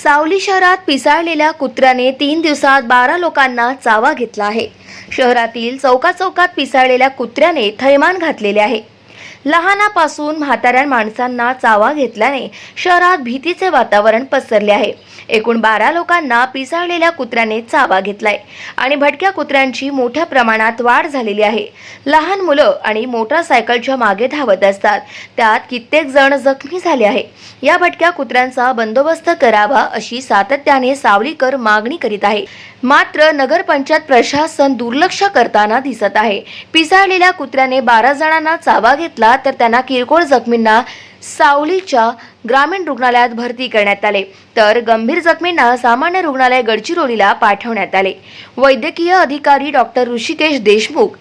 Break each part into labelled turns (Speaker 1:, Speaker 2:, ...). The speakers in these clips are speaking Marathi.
Speaker 1: सावली शहरात पिसाळलेल्या कुत्र्याने 3 दिवसात 12 लोकांना चावा घेतला आहे। शहरातील चौकात पिसाळलेल्या कुत्र्याने थैमान घातलेले आहे। लहानापासून म्हाताऱ्या माणसांना चावा घेतल्याने शहरात भीतीचे वातावरण पसरले आहे। एकूण 12 लोकांना पिसाळलेल्या कुत्र्याने चावा घेतलाय आणि भटक्या कुत्र्यांची मोठ्या प्रमाणात वाढ झालेली आहे। लहान मुलं आणि मोटारसायकलच्या मागे धावत असतात, त्यात कित्येक जण जखमी झाले आहे। या भटक्या कुत्र्यांचा बंदोबस्त करावा अशी सातत्याने सावलीकर मागणी करीत आहे, मात्र नगरपंचायत प्रशासन दुर्लक्ष करताना दिसत आहे। पिसाळलेल्या कुत्र्याने 12 जणांना चावा घेतला तर त्यांना किरकोळ जखमींना सावलीच्या ग्रामीण रुग्णालयात भरती करण्यात आले, तर गंभीर जखमींना सामान्य रुग्णालय गडचिरोलीला पाठवण्यात आले। वैद्यकीय अधिकारी डॉक्टर ऋषिकेश देशमुख,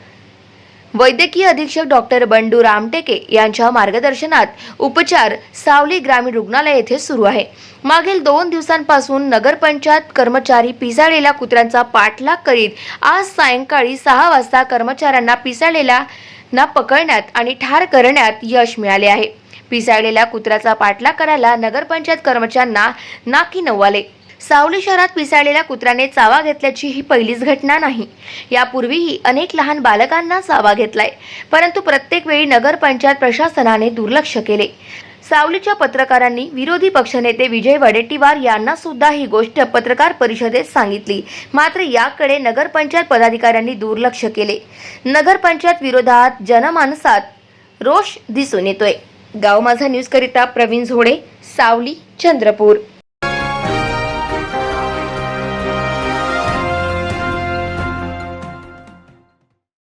Speaker 1: वैद्यकीय अधीक्षक डॉक्टर बंडू रामटेके यांच्या मार्गदर्शनात उपचार सावली ग्रामीण रुग्णालय येथे सुरू आहे। मागील 2 दिवसांपासून नगरपंचायत कर्मचारी पिसाळलेल्या कुत्र्यांचा पाठलाग करीत आज सायंकाळी 6 वाजता कर्मचाऱ्यांना पिसाळलेल्या पकडण्यात आणि ठार करण्यात यश मिळाले आहे। पिसाळलेल्या कुत्र्याचा पाठलाग करायला नगरपंचायत कर्मचाऱ्यांना नाकी नऊ आले। सावली शहरात पिसाळलेल्या कुत्र्याने चावा घेतल्याची ही पहिलीच घटना नाही। यापूर्वीही अनेक लहान बालकांना चावा घेतलाय, परंतु प्रत्येक वेळी नगरपंचायत प्रशासनाने दुर्लक्ष केले। सावलीच्या पत्रकारांनी विरोधी पक्षनेते विजय वडेट्टीवार यांना सुद्धा ही गोष्ट पत्रकार परिषदेत सांगितली, मात्र याकडे नगरपंचायत पदाधिकाऱ्यांनी दुर्लक्ष केले। नगरपंचायत विरोधात जनमानसात रोष दिसून येतोय। गाव माझा न्यूज करिता प्रवीण झोडे, सावली, चंद्रपूर।